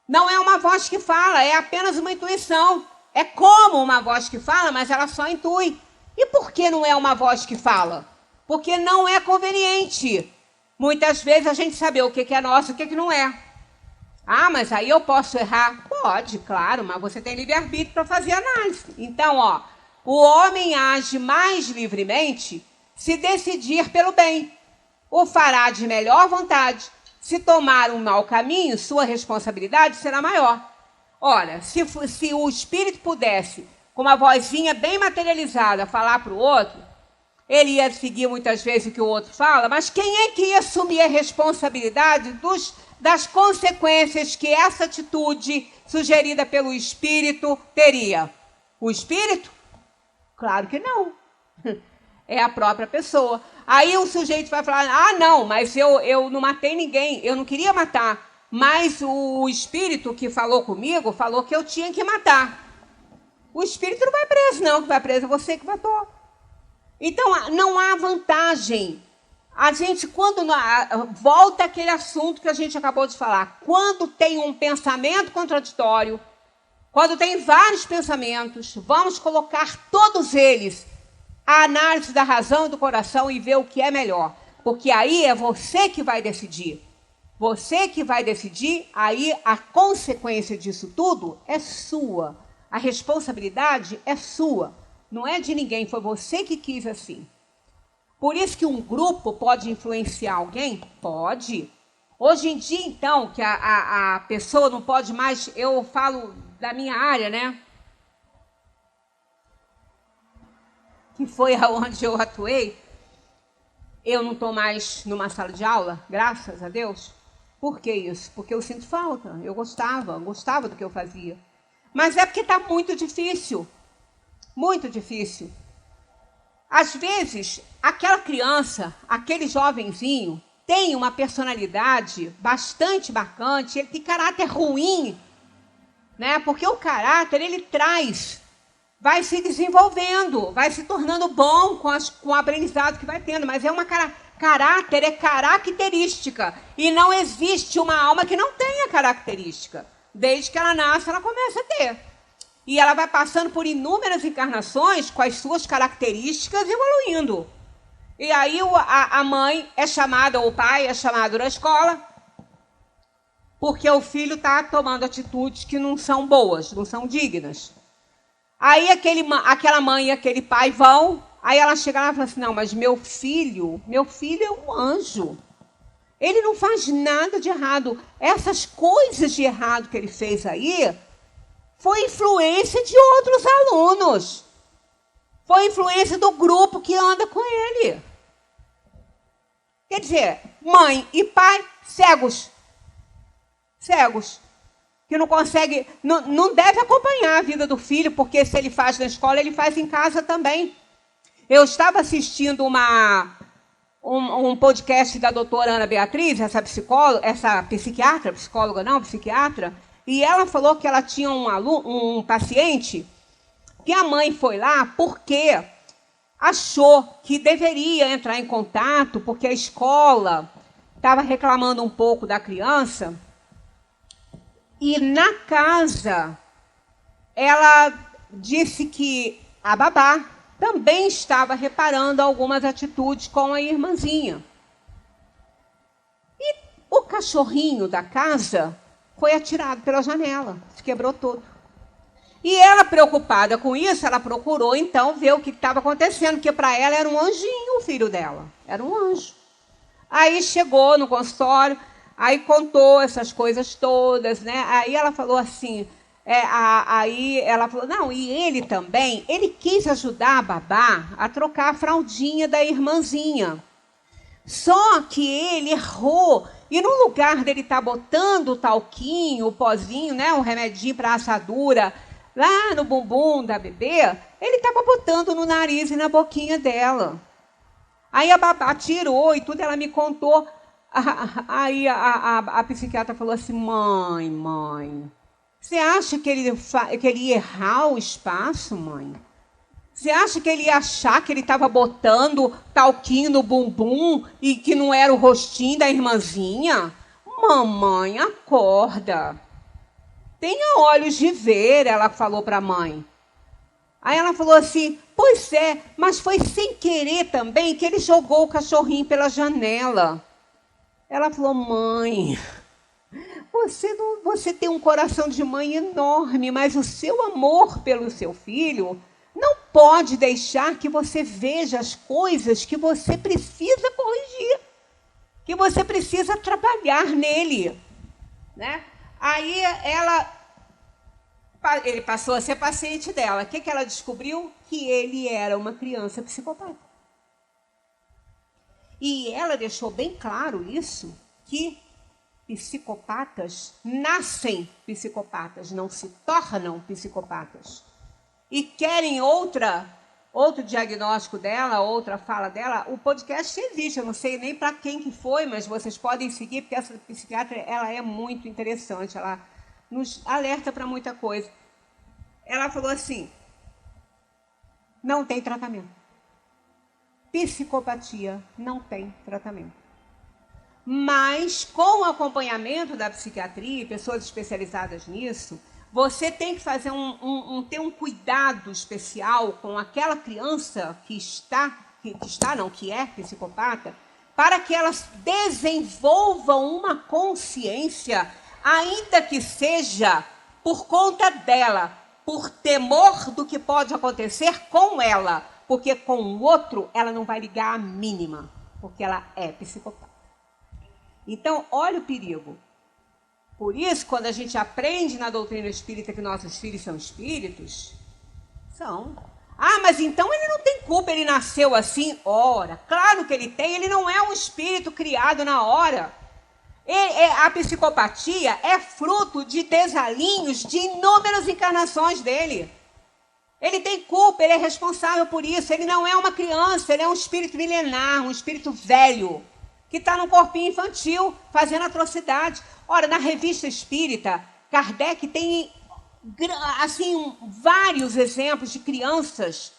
Não é uma voz que fala, é apenas uma intuição. É como uma voz que fala, mas ela só intui. E por que não é uma voz que fala? Porque não é conveniente. Muitas vezes a gente saber o que é nosso e o que não é. Mas aí eu posso errar? Pode, claro, mas você tem livre-arbítrio para fazer análise. Então, o homem age mais livremente se decidir pelo bem. O fará de melhor vontade. Se tomar um mau caminho, sua responsabilidade será maior. Ora, se o espírito pudesse, com uma vozinha bem materializada, falar para o outro, ele ia seguir muitas vezes o que o outro fala, mas quem é que ia assumir a responsabilidade das consequências que essa atitude sugerida pelo espírito teria? O espírito? Claro que não. É a própria pessoa. Aí o sujeito vai falar, não, mas eu não matei ninguém, eu não queria matar, mas o espírito que falou comigo falou que eu tinha que matar. O espírito não vai preso, não, que vai preso é você que matou. Então, não há vantagem. A gente, quando volta àquele assunto que a gente acabou de falar, quando tem um pensamento contraditório, quando tem vários pensamentos, vamos colocar todos eles a análise da razão e do coração e ver o que é melhor. Porque aí é você que vai decidir. Você que vai decidir, aí a consequência disso tudo é sua. A responsabilidade é sua. Não é de ninguém, foi você que quis assim. Por isso que um grupo pode influenciar alguém? Pode. Hoje em dia, então, que a pessoa não pode mais... Eu falo da minha área, né? Que foi aonde eu atuei, eu não estou mais numa sala de aula, graças a Deus. Por que isso? Porque eu sinto falta, eu gostava do que eu fazia. Mas é porque está muito difícil, muito difícil. Às vezes, aquela criança, aquele jovenzinho, tem uma personalidade bastante marcante, ele tem caráter ruim, né? Porque o caráter, ele traz... vai se desenvolvendo, vai se tornando bom com o aprendizado que vai tendo, mas é uma caráter, é característica, e não existe uma alma que não tenha característica. Desde que ela nasce, ela começa a ter. E ela vai passando por inúmeras encarnações com as suas características evoluindo. E aí a mãe é chamada, ou o pai é chamado na escola, porque o filho está tomando atitudes que não são boas, não são dignas. Aí aquela mãe e aquele pai vão, aí ela chega lá e fala assim, não, mas meu filho é um anjo. Ele não faz nada de errado. Essas coisas de errado que ele fez aí foi influência de outros alunos. Foi influência do grupo que anda com ele. Quer dizer, mãe e pai cegos. Cegos. Que não consegue, não deve acompanhar a vida do filho, porque se ele faz na escola, ele faz em casa também. Eu estava assistindo um podcast da doutora Ana Beatriz, essa psiquiatra, e ela falou que ela tinha um paciente que a mãe foi lá porque achou que deveria entrar em contato, porque a escola estava reclamando um pouco da criança. E na casa, ela disse que a babá também estava reparando algumas atitudes com a irmãzinha. E o cachorrinho da casa foi atirado pela janela, se quebrou todo. E ela, preocupada com isso, ela procurou, então, ver o que estava acontecendo, porque para ela era um anjinho o filho dela, era um anjo. Aí chegou no consultório, aí contou essas coisas todas, né? Aí ela falou assim, aí ela falou, não, e ele também, ele quis ajudar a babá a trocar a fraldinha da irmãzinha. Só que ele errou, e no lugar dele estar botando o talquinho, o pozinho, né, o remedinho para assadura, lá no bumbum da bebê, ele estava botando no nariz e na boquinha dela. Aí a babá tirou e tudo, ela me contou. Aí a psiquiatra falou assim, mãe, você acha que ele ia errar o espaço, mãe? Você acha que ele ia achar que ele estava botando talquinho no bumbum e que não era o rostinho da irmãzinha? Mamãe, acorda. Tenha olhos de ver, ela falou para a mãe. Aí ela falou assim, pois é, mas foi sem querer também que ele jogou o cachorrinho pela janela. Ela falou, mãe, você tem um coração de mãe enorme, mas o seu amor pelo seu filho não pode deixar que você veja as coisas que você precisa corrigir, que você precisa trabalhar nele, né? Aí ele passou a ser paciente dela. O que ela descobriu? Que ele era uma criança psicopata. E ela deixou bem claro isso, que psicopatas nascem psicopatas, não se tornam psicopatas. E querem outro diagnóstico dela, outra fala dela. O podcast existe, eu não sei nem para quem que foi, mas vocês podem seguir, porque essa psiquiatra ela é muito interessante, ela nos alerta para muita coisa. Ela falou assim, não tem tratamento. Psicopatia não tem tratamento. Mas, com o acompanhamento da psiquiatria, pessoas especializadas nisso, você tem que fazer ter um cuidado especial com aquela criança que é psicopata, para que elas desenvolvam uma consciência, ainda que seja por conta dela, por temor do que pode acontecer com ela, porque com o outro ela não vai ligar a mínima, porque ela é psicopata. Então, olha o perigo. Por isso, quando a gente aprende na doutrina espírita que nossos filhos são espíritos, são. Ah, mas então ele não tem culpa, ele nasceu assim? Ora, claro que ele tem, ele não é um espírito criado na hora. A psicopatia é fruto de desalinhos de inúmeras encarnações dele. Ele tem culpa, ele é responsável por isso. Ele não é uma criança, ele é um espírito milenar, um espírito velho, que está num corpinho infantil, fazendo atrocidade. Ora, na Revista Espírita, Kardec tem assim, vários exemplos de crianças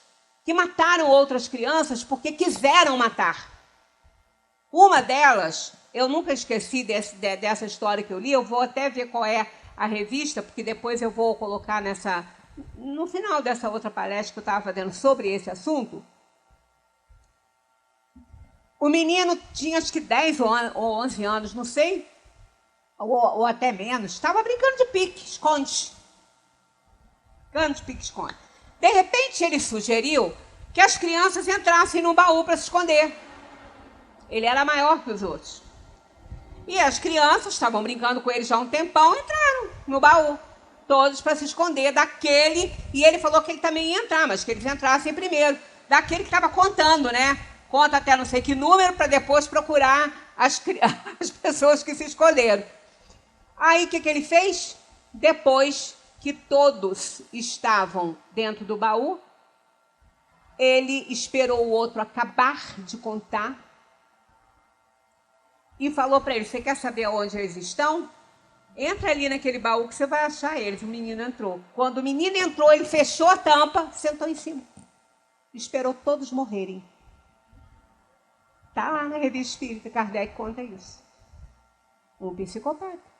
que mataram outras crianças porque quiseram matar. Uma delas, eu nunca esqueci dessa história que eu li, eu vou até ver qual é a revista, porque depois eu vou colocar no final dessa outra palestra que eu estava fazendo sobre esse assunto. O menino tinha acho que 10 ou 11 anos, não sei. ou até menos, estava brincando de pique-esconde. Brincando de pique-esconde. De repente, ele sugeriu que as crianças entrassem no baú para se esconder. Ele era maior que os outros. E as crianças estavam brincando com ele já há um tempão, entraram no baú. Todos para se esconder daquele... E ele falou que ele também ia entrar, mas que eles entrassem primeiro. Daquele que estava contando, né? Conta até não sei que número para depois procurar as pessoas que se esconderam. Aí, o que ele fez? Depois que todos estavam dentro do baú, ele esperou o outro acabar de contar e falou para ele, você quer saber onde eles estão? Entra ali naquele baú que você vai achar eles. O menino entrou. Quando o menino entrou, ele fechou a tampa, sentou em cima. Esperou todos morrerem. Está lá na Revista Espírita, Kardec conta isso. Um psicopata.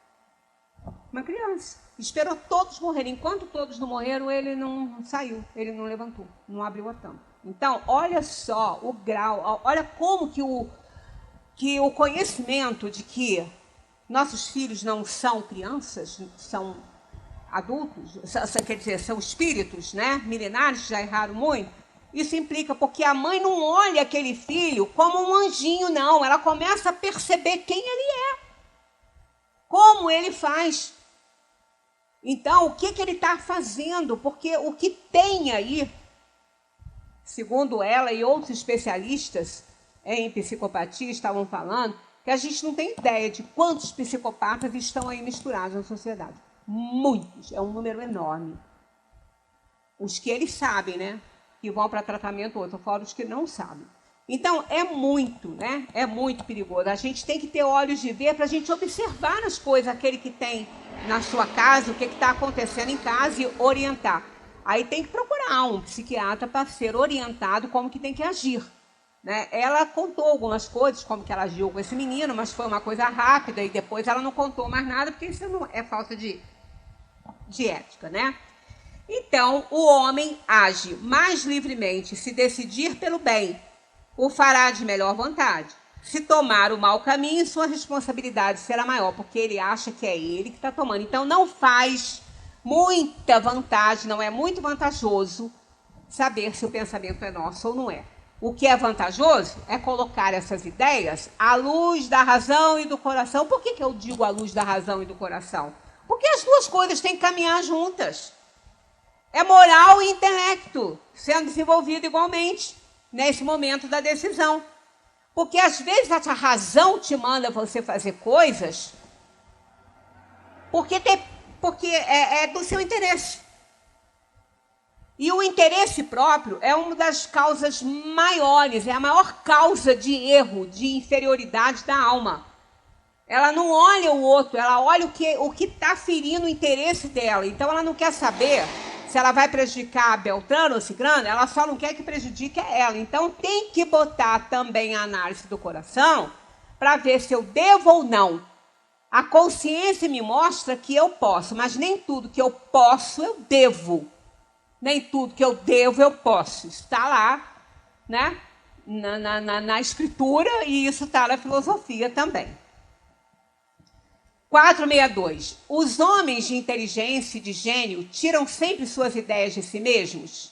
Uma criança. Esperou todos morrerem. Enquanto todos não morreram, ele não saiu. Ele não levantou. Não abriu a tampa. Então, olha só o grau. Olha como que o conhecimento de que nossos filhos não são crianças, são adultos, quer dizer, são espíritos, né, milenares, que já erraram muito. Isso implica porque a mãe não olha aquele filho como um anjinho, não. Ela começa a perceber quem ele é, como ele faz. Então, o que ele está fazendo? Porque o que tem aí, segundo ela e outros especialistas em psicopatia estavam falando, que a gente não tem ideia de quantos psicopatas estão aí misturados na sociedade. Muitos, é um número enorme. Os que eles sabem, né? Que vão para tratamento, outro, fora os que não sabem. Então, é muito, né? É muito perigoso. A gente tem que ter olhos de ver para a gente observar as coisas, aquele que tem na sua casa, o que está acontecendo em casa e orientar. Aí tem que procurar um psiquiatra para ser orientado como que tem que agir. Né? Ela contou algumas coisas, como que ela agiu com esse menino, mas foi uma coisa rápida e depois ela não contou mais nada, porque isso não é falta de ética, né? Então, o homem age mais livremente se decidir pelo bem, o fará de melhor vontade. Se tomar o mau caminho, sua responsabilidade será maior, porque ele acha que é ele que está tomando. Então, não faz muita vantagem, não é muito vantajoso saber se o pensamento é nosso ou não é. O que é vantajoso é colocar essas ideias à luz da razão e do coração. Por que eu digo à luz da razão e do coração? Porque as duas coisas têm que caminhar juntas. É moral e intelecto sendo desenvolvido igualmente nesse momento da decisão. Porque às vezes a razão te manda você fazer coisas porque é do seu interesse. E o interesse próprio é uma das causas maiores, é a maior causa de erro, de inferioridade da alma. Ela não olha o outro, ela olha o que está ferindo o interesse dela. Então, ela não quer saber se ela vai prejudicar a Beltrano ou Cicrano, ela só não quer que prejudique ela. Então, tem que botar também a análise do coração para ver se eu devo ou não. A consciência me mostra que eu posso, mas nem tudo que eu posso, eu devo. Nem tudo que eu devo, eu posso. Isso está lá, né? Na escritura, e isso está na filosofia também. 462. Os homens de inteligência e de gênio tiram sempre suas ideias de si mesmos?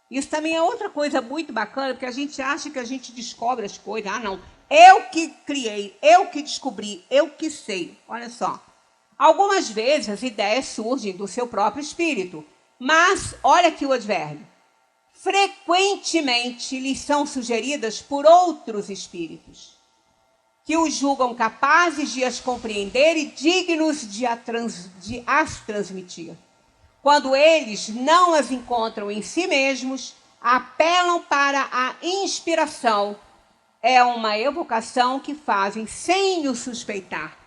Isso também é outra coisa muito bacana, porque a gente acha que a gente descobre as coisas. Ah, não. Eu que criei, eu que descobri, eu que sei. Olha só. Algumas vezes as ideias surgem do seu próprio espírito. Mas, olha aqui o advérbio, frequentemente lhes são sugeridas por outros espíritos, que os julgam capazes de as compreender e dignos de as transmitir. Quando eles não as encontram em si mesmos, apelam para a inspiração. É uma evocação que fazem sem o suspeitar.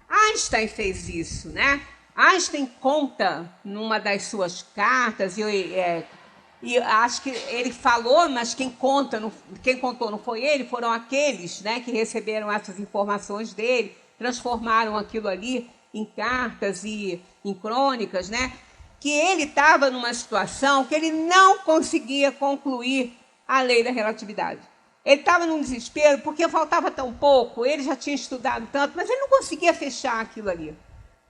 Einstein fez isso, né? Einstein conta numa das suas cartas, e acho que ele falou, mas quem contou não foi ele, foram aqueles, né, que receberam essas informações dele, transformaram aquilo ali em cartas e em crônicas, né, que ele estava numa situação que ele não conseguia concluir a lei da relatividade. Ele estava num desespero porque faltava tão pouco, ele já tinha estudado tanto, mas ele não conseguia fechar aquilo ali.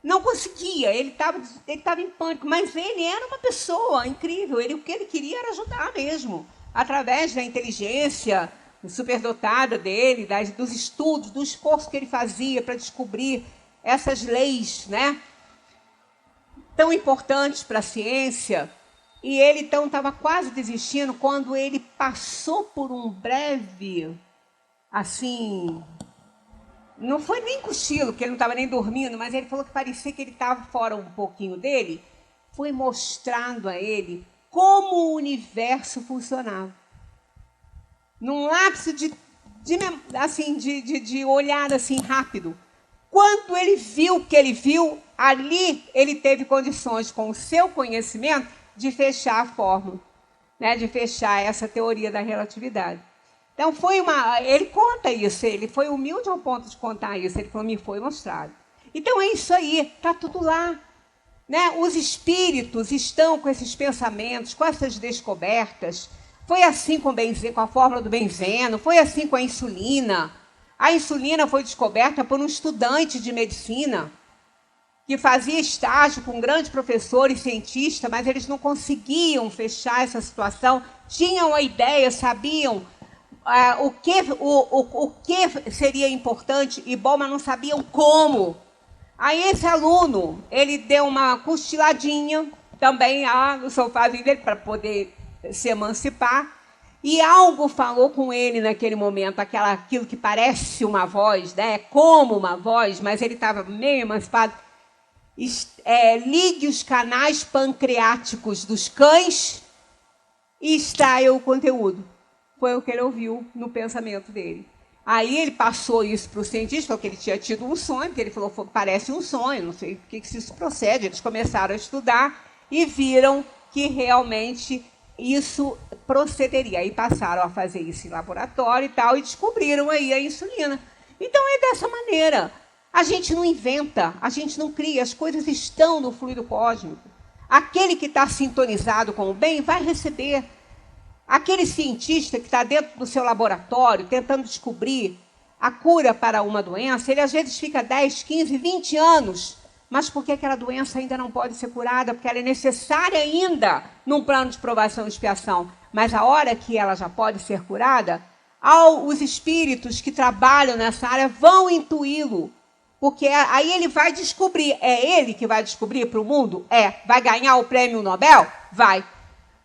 Não conseguia, ele estava em pânico, mas ele era uma pessoa incrível, o que ele queria era ajudar mesmo, através da inteligência superdotada dele, dos estudos, do esforço que ele fazia para descobrir essas leis, né, tão importantes para a ciência. E ele, então, estava quase desistindo quando ele passou por um breve, assim, não foi nem cochilo, porque ele não estava nem dormindo, mas ele falou que parecia que ele estava fora um pouquinho dele. Foi mostrando a ele como o universo funcionava. Num lapso de olhar assim rápido. Quando ele viu o que ele viu, ali ele teve condições, com o seu conhecimento, de fechar a fórmula, né, de fechar essa teoria da relatividade. Então, ele conta isso, ele foi humilde ao ponto de contar isso, ele falou, me foi mostrado. Então, é isso aí, está tudo lá. Né? Os espíritos estão com esses pensamentos, com essas descobertas. Foi assim com a fórmula do benzeno, foi assim com a insulina. A insulina foi descoberta por um estudante de medicina, que fazia estágio com um grande professor e cientista, mas eles não conseguiam fechar essa situação, tinham a ideia, sabiam o que seria importante e bom, mas não sabiam como. Aí esse aluno, ele deu uma cochiladinha também no sofazinho dele para poder se emancipar, e algo falou com ele naquele momento, aquilo que parece uma voz, né? Como uma voz, mas ele estava meio emancipado. Ligue os canais pancreáticos dos cães e extraia o conteúdo. Foi o que ele ouviu no pensamento dele. Aí ele passou isso para o cientista, porque ele tinha tido um sonho, porque ele falou, parece um sonho, não sei por que isso procede. Eles começaram a estudar e viram que realmente isso procederia. Aí passaram a fazer isso em laboratório e tal, e descobriram aí a insulina. Então é dessa maneira. A gente não inventa, a gente não cria, as coisas estão no fluido cósmico. Aquele que está sintonizado com o bem vai receber. Aquele cientista que está dentro do seu laboratório, tentando descobrir a cura para uma doença, ele às vezes fica 10, 15, 20 anos. Mas por que aquela doença ainda não pode ser curada? Porque ela é necessária ainda num plano de provação e expiação. Mas a hora que ela já pode ser curada, os espíritos que trabalham nessa área vão intuí-lo. Porque aí ele vai descobrir. É ele que vai descobrir para o mundo? Vai ganhar o prêmio Nobel? Vai.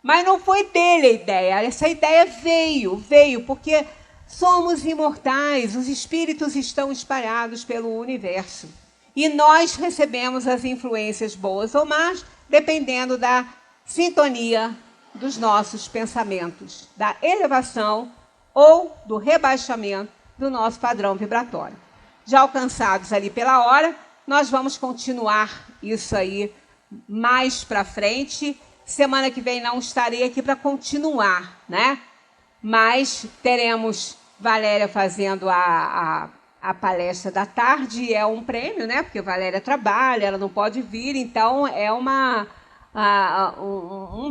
Mas não foi dele a ideia. Essa ideia veio porque somos imortais. Os espíritos estão espalhados pelo universo. E nós recebemos as influências boas ou más, dependendo da sintonia dos nossos pensamentos, da elevação ou do rebaixamento do nosso padrão vibratório. Já alcançados ali pela hora, nós vamos continuar isso aí mais para frente. Semana que vem não estarei aqui para continuar, né? Mas teremos Valéria fazendo a palestra da tarde, é um prêmio, né? Porque Valéria trabalha, ela não pode vir, então é uma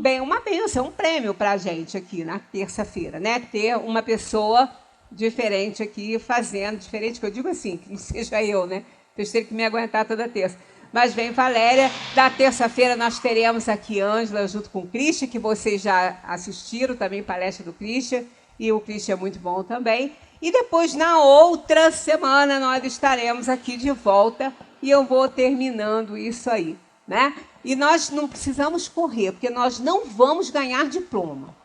bênção, um prêmio para a gente aqui na terça-feira, né? Ter uma pessoa diferente aqui fazendo, diferente, que eu digo assim, que não seja eu, né? Vocês terem que me aguentar toda terça. Mas vem Valéria, da terça-feira nós teremos aqui Ângela junto com o Christian, que vocês já assistiram, também palestra do Christian, e o Christian é muito bom também. E depois, na outra semana, nós estaremos aqui de volta e eu vou terminando isso aí, né? E nós não precisamos correr, porque nós não vamos ganhar diploma.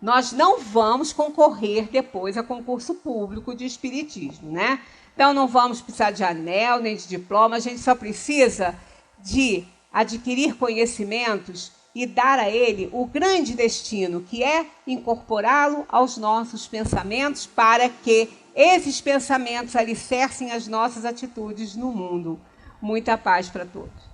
Nós não vamos concorrer depois a concurso público de espiritismo, né? Então, não vamos precisar de anel, nem de diploma, a gente só precisa de adquirir conhecimentos e dar a ele o grande destino, que é incorporá-lo aos nossos pensamentos para que esses pensamentos alicercem as nossas atitudes no mundo. Muita paz para todos.